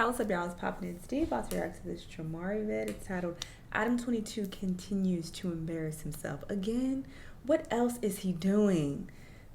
What's up, y'all? It's popping in today. About to react to this Jamari vid. It's titled Adam22 continues to embarrass himself. Again, what else is he doing?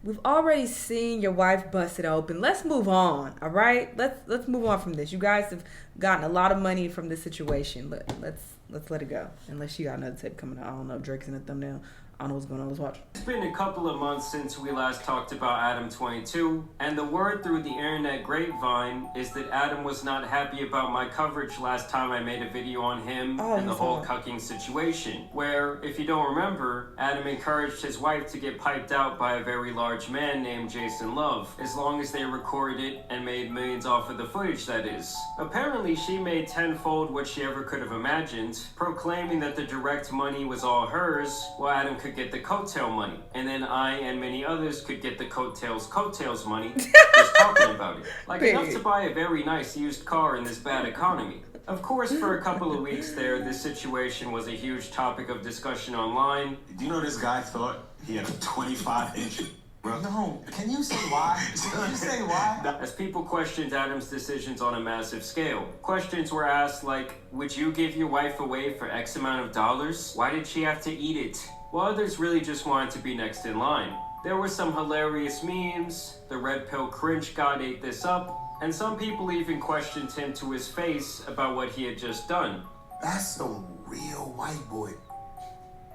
We've already seen your wife bust it open. Let's move on, all right? Let's move on from this. You guys have gotten a lot of money from this situation. Let's let it go. Unless you got another tape coming out. I don't know. Drake's in the thumbnail. I don't know what's going on. Let's watch. It's been a couple of months since we last talked about Adam22, and the word through the internet grapevine is that Adam was not happy about my coverage last time I made a video on him and the whole cucking situation, where, if you don't remember, Adam encouraged his wife to get piped out by a very large man named Jason Love, as long as they recorded it and made millions off of the footage, that is. Apparently, she made tenfold what she ever could have imagined, proclaiming that the direct money was all hers, while Adam could get the coattail money, and then I and many others could get the coattails money just talking about it. Like enough to buy a very nice used car in this bad economy. Of course, for a couple of weeks there, this situation was a huge topic of discussion online. Do you know this guy thought he had a 25-inch? No, can you say why? Can you say why? As people questioned Adam's decisions on a massive scale. Questions were asked like, would you give your wife away for X amount of dollars? Why did she have to eat it? While others really just wanted to be next in line. There were some hilarious memes, the red pill cringe god ate this up, and some people even questioned him to his face about what he had just done. That's some real white boy.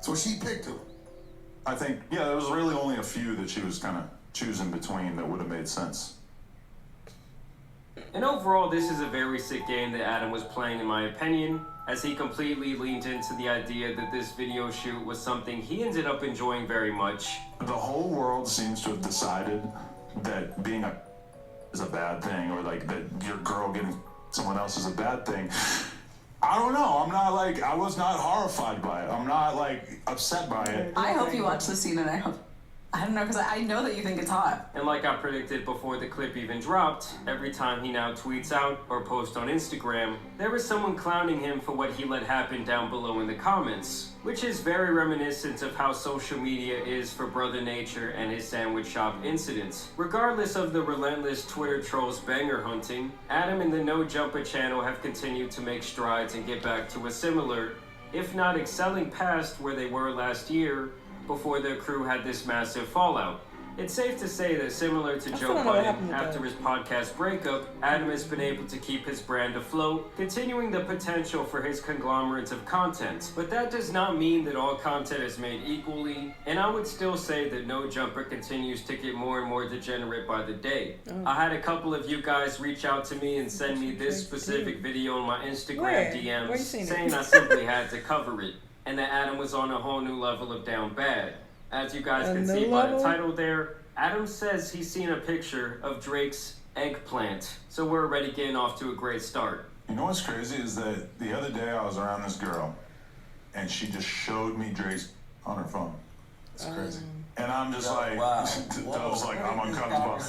So she picked him. I think, yeah, there was really only a few that she was kind of choosing between that would have made sense. And overall, this is a very sick game that Adam was playing, in my opinion, as he completely leaned into the idea that this video shoot was something he ended up enjoying very much. The whole world seems to have decided that being a is a bad thing, or like that your girl getting someone else is a bad thing. I don't know. I was not horrified by it. I'm not like upset by it. I hope you watch the scene, and I don't know, because I know that you think it's hot. And like I predicted before the clip even dropped, every time he now tweets out or posts on Instagram, there was someone clowning him for what he let happen down below in the comments, which is very reminiscent of how social media is for Brother Nature and his sandwich shop incidents. Regardless of the relentless Twitter trolls banger hunting, Adam and the No Jumper channel have continued to make strides and get back to a similar, if not excelling past where they were last year, before their crew had this massive fallout. It's safe to say that similar to Joe Budden, after his podcast breakup, Adam has been able to keep his brand afloat, continuing the potential for his conglomerate of content. But that does not mean that all content is made equally, and I would still say that No Jumper continues to get more and more degenerate by the day. I had a couple of you guys reach out to me and send me this specific video on my Instagram DMs, saying I simply had to cover it, and that Adam was on a whole new level of down bad. As you guys can see by the title there, Adam says he's seen a picture of Drake's eggplant. So we're already getting off to a great start. You know what's crazy is that the other day I was around this girl, and she just showed me Drake's on her phone. It's crazy. And I'm just like, wow. I was like, I'm uncomfortable.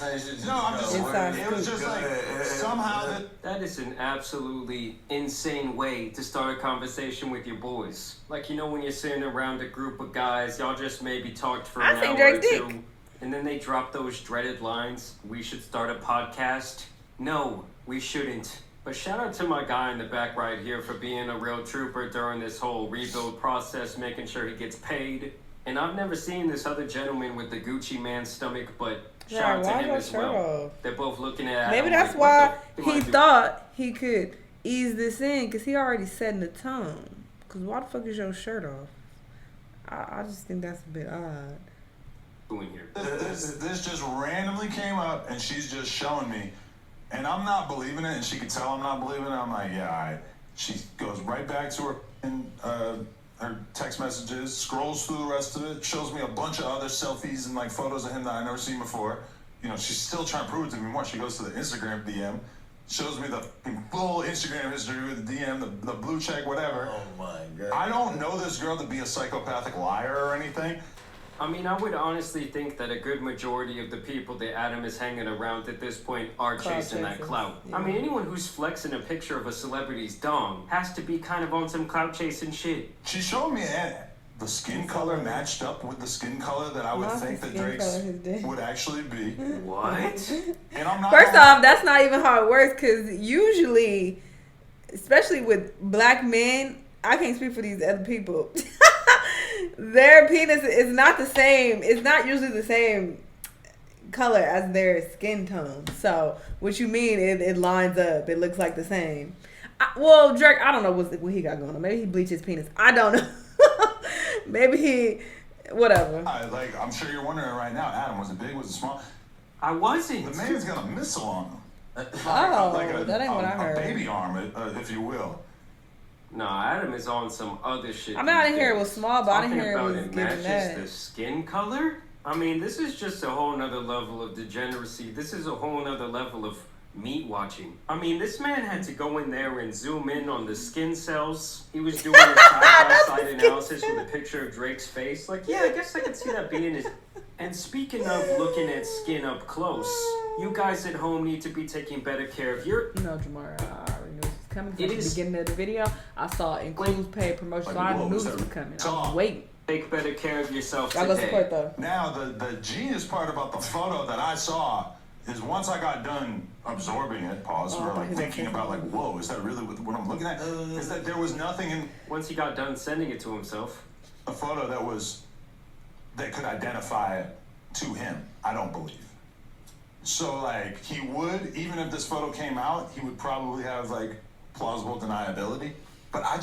No, I'm just it was just like, somehow that is an absolutely insane way to start a conversation with your boys. Like, you know, when you're sitting around a group of guys, y'all just maybe talked for an hour or two, and then they drop those dreaded lines, we should start a podcast. No, we shouldn't. But shout out to my guy in the back right here for being a real trooper during this whole rebuild process, making sure he gets paid. And I've never seen this other gentleman with the Gucci man stomach, but shout out to him as well. They're both looking at Maybe that's why he thought he could ease this in, because he already setting the tone. Because why the fuck is your shirt off? I just think that's a bit odd. This just randomly came up, and she's just showing me, and I'm not believing it, and she can tell I'm not believing it. I'm like, yeah, all right. She goes right back to her her text messages, scrolls through the rest of it, shows me a bunch of other selfies and like photos of him that I never seen before. You know, she's still trying to prove it to me more. She goes to the Instagram DM, shows me the full Instagram history with the DM, the blue check, whatever. Oh my God. I don't know this girl to be a psychopathic liar or anything. I mean, I would honestly think that a good majority of the people that Adam is hanging around at this point are chasing that clout. Yeah. I mean, anyone who's flexing a picture of a celebrity's dong has to be kind of on some clout chasing shit. She showed me the skin color matched up with the skin color that I would Not think the that skin Drake's color his dick. would actually be. What? And I'm not. First off, that's not even how it works because usually, especially with black men, I can't speak for these other people. Their penis is not the same. It's not usually the same color as their skin tone. So what you mean? It lines up. It looks like the same. Well, Drake, I don't know what he got going on. Maybe he bleached his penis. I don't know. Maybe he, whatever. Like, I'm sure you're wondering right now, Adam, was it big? Was it small? I wasn't. The man's got a missile on him. Oh, that ain't what I heard. A baby arm, if you will. No, Adam is on some other shit. I mean, I didn't hear it was small, but I didn't hear it was it giving matches that. the skin color. I mean, this is just a whole nother level of degeneracy. This is a whole nother level of meat watching. I mean, this man had to go in there and zoom in on the skin cells. He was doing a side-by-side analysis with a picture of Drake's face. Like, yeah, I guess I could see that being his... And speaking of looking at skin up close, you guys at home need to be taking better care of your... No, Jamar, I already knew this was coming from It the is- beginning of the video. I saw includes paid promotion, so I knew this was coming. I was waiting. Take better care of yourself Y'all go today. support though. Now, the genius part about the photo that I saw is once I got done absorbing it, pause, or like thinking about like, whoa, is that really what I'm looking at? Is that there was nothing in Once he got done sending it to himself. a photo that could identify it to him, I don't believe. So like he would, even if this photo came out, he would probably have like plausible deniability. But I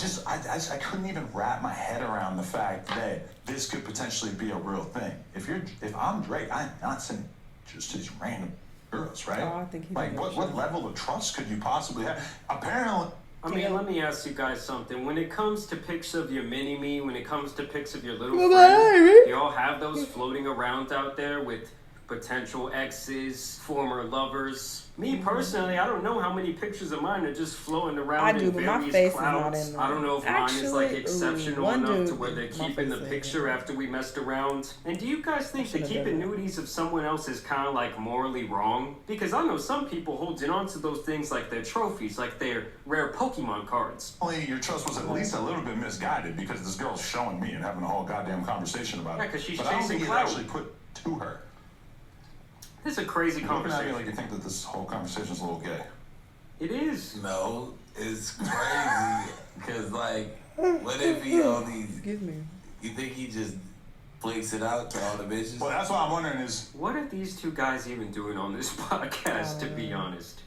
couldn't even wrap my head around the fact that this could potentially be a real thing. If I'm Drake, I'm not sending just these random girls, right? Oh, I think he like what level of trust could you possibly have? Apparently. I mean, let me ask you guys something. When it comes to pics of your mini-me, when it comes to pics of your little friend, do y'all have those floating around out there with potential exes, former lovers? Me personally, I don't know how many pictures of mine are just floating around I do, in but my various face is clouds. not in there. I don't know if mine is like Actually, exceptional one enough to dude, where they're my keeping the face is picture in after we messed around. And do you guys think that should've keeping done that. nudies of someone else is kind of like morally wrong? Because I know some people holding on to those things like they're trophies, like they're rare Pokemon cards. Your trust was at least a little bit misguided because this girl's showing me and having a whole goddamn conversation about it. Yeah, 'cause she's but I don't chasing think it clout. actually put to her. It's a crazy You're looking at me conversation. like you think that this whole conversation is a little gay. It is. No, it's crazy. Because, like, what if he only. Excuse me. You think he just flicks it out to all the bitches? Well, that's what I'm wondering is, What are these two guys even doing on this podcast, to be honest?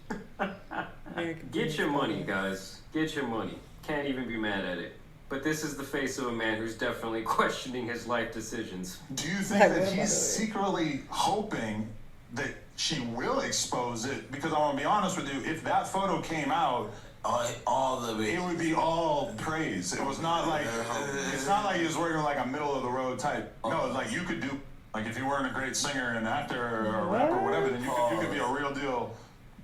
Get your money, guys. Get your money. Can't even be mad at it. But this is the face of a man who's definitely questioning his life decisions. do you think Like, that what about he's it? secretly hoping that she will expose it? Because I want to be honest with you, if that photo came out, All of it. it would be all praise. It was not like, it's not like he was working like a middle of the road type. No, like you could do, like if you weren't a great singer and actor or a rapper or whatever, then you could be a real deal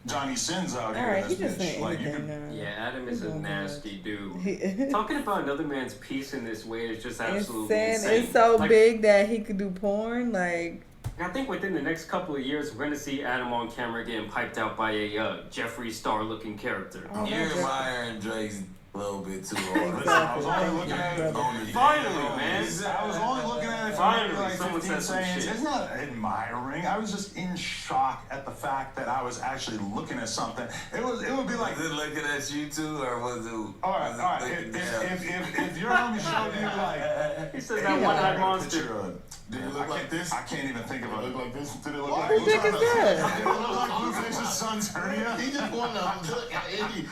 Johnny Sins out here. Alright, in he this just bitch. saying Like you anything could, now. Yeah, Adam is a nasty dude. It's Talking about another man's piece in this way is just absolutely saying insane. it's so Like, big that he could do porn. Like, I think within the next couple of years, we're going to see Adam on camera getting piped out by a Jeffree Star-looking character. oh, You're that's admiring Drake's a little bit too hard. listen, I was only looking at it. Finally, man. I was only looking at it for Finally, maybe like someone 15 said some seconds. shit. It's not admiring. I was just in shock at the fact that I was actually looking at something. It would be like, Was it looking at you too, or was it? all right. looking down? If your homie showed you like, He says hey, that I one-eyed got a monster. picture of- Did it I look can't- like this? I can't even think of it. Look like this? Did it look Why like are you Dick is trying to- good. Did it look like Blueface's son's hernia? He just wanted to look at Eddie.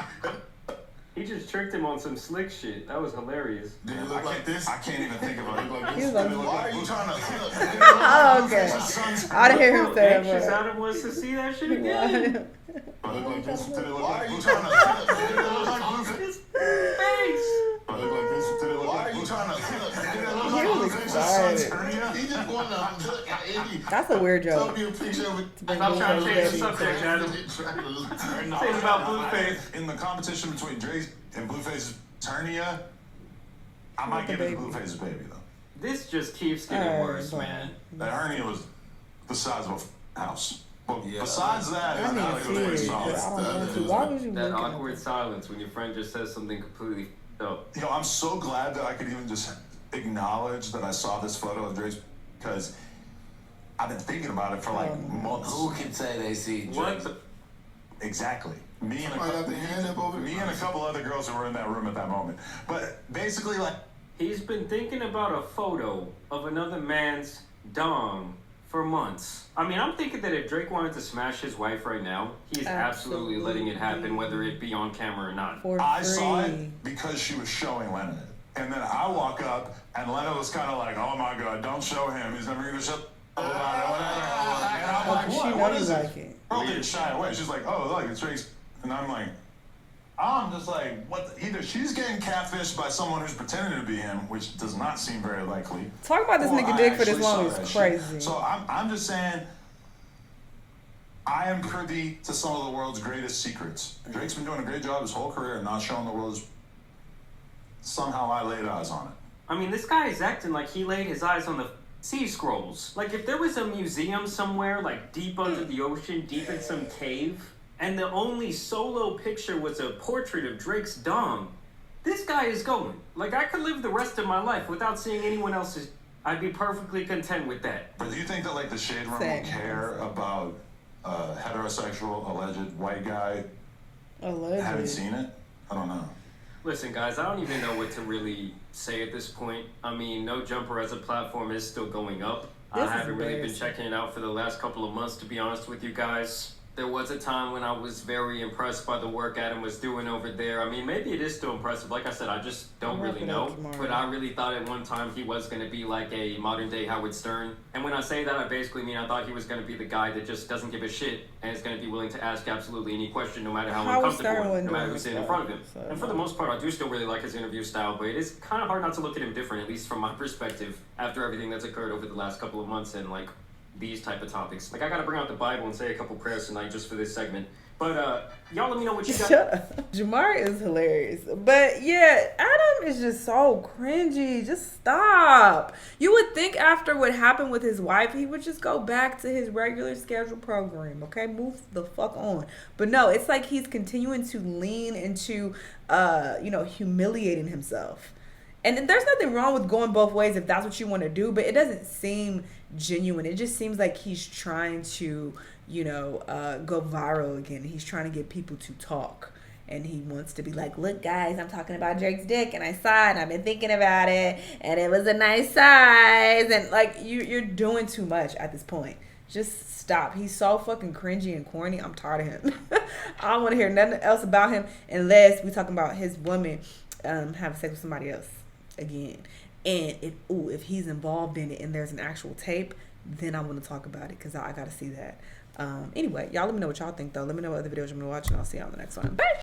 He just tricked him on some slick shit. That was hilarious. Did it look like this? I can't even think of it. Look like He this? was Did it like- look Why like are you Blue- trying to oh, okay. Blueface's son's I didn't hear him How say anxious that. Adam was to see that shit But... again. Did it look like this? Did it look Why like are you Blue- trying to Did it look like Blueface? His face. Did it look like this? Did it look Why like are you Blue- trying to Did it look He like was Blueface's son's excited. hernia? He just wanted to look at Eddie. That's a weird Tell joke. me a picture of it. Stop trying to change the subject, Adam. Trying to look- Saying about Blueface. In the competition between Drake and Blueface's hernia, I might the give it to baby. Blueface's baby though. This just keeps getting Alright, worse, fine. man. That hernia was the size of a house. But Yeah. besides that, I it's need not to like it was see pretty it, but solid. I don't want to. Why would you That look awkward at silence when your friend just says something completely up. Yo, I'm so glad that I could even just acknowledge that I saw this photo of Drake's because I've been thinking about it for like months. Who can say they see What? Drake? Exactly. Me and Somebody got their hand up over me and a couple other girls who were in that room at that moment. But basically, like, He's been thinking about a photo of another man's dong for months. I mean, I'm thinking that if Drake wanted to smash his wife right now, he's absolutely letting it happen, whether it be on camera or not. For I free. saw it because she was showing Lennon it. And then I walk up, and Lennon was kind of like, oh my God, don't show him. He's never going to show about it, whatever. And I'm like, She what? know What you is like it? it. Girl didn't shy away. She's like, oh, look, it's Drake's. And I'm just like, what? Either she's getting catfished by someone who's pretending to be him, which does not seem very likely. Talk about this or nigga I dick for this actually long saw is that shit. crazy. So I'm just saying, I am privy to some of the world's greatest secrets. Drake's been doing a great job his whole career and not showing the world his. Somehow I laid eyes on it. I mean, this guy is acting like he laid his eyes on the sea scrolls. Like, if there was a museum somewhere, like deep under the ocean, deep in some cave, and the only solo picture was a portrait of Drake's dong, this guy is going. Like, I could live the rest of my life without seeing anyone else's. I'd be perfectly content with that. But do you think that like the Shade Room Same. will care about a heterosexual alleged white guy having Allegedly. seen it? I don't know. Listen, guys, I don't even know what to really say at this point. I mean, No Jumper as a platform is still going up. This I is haven't really been embarrassing. checking it out for the last couple of months, to be honest with you guys. There was a time when I was very impressed by the work Adam was doing over there. I mean, maybe it is still impressive. Like I said, I just don't really know. But I really thought at one time he was going to be like a modern day Howard Stern. And when I say that, I basically mean I thought he was going to be the guy that just doesn't give a shit and is going to be willing to ask absolutely any question, no matter how Howard uncomfortable, Stern no wasn't matter doing who's sitting in that, front of him. so- And for the most part, I do still really like his interview style, but it is kind of hard not to look at him different, at least from my perspective, after everything that's occurred over the last couple of months and like these type of topics. Like, I gotta bring out the Bible and say a couple prayers tonight just for this segment. But y'all let me know what you got. Shut up. Jamari is hilarious. But yeah, Adam is just so cringy. Just stop. You would think after what happened with his wife, he would just go back to his regular scheduled program, okay? Move the fuck on. But no, it's like he's continuing to lean into, humiliating himself. And there's nothing wrong with going both ways if that's what you want to do, but it doesn't seem genuine. It just seems like he's trying to, go viral again. He's trying to get people to talk. And he wants to be like, look, guys, I'm talking about Drake's dick, and I saw it, and I've been thinking about it, and it was a nice size. And, like, you're doing too much at this point. Just stop. He's so fucking cringy and corny. I'm tired of him. I don't want to hear nothing else about him unless we talking about his woman having sex with somebody else again. And if he's involved in it and there's an actual tape, then I want to talk about it because I got to see that. Anyway, y'all let me know what y'all think, though. Let me know what other videos you want to watch, and I'll see y'all on the next one. Bye!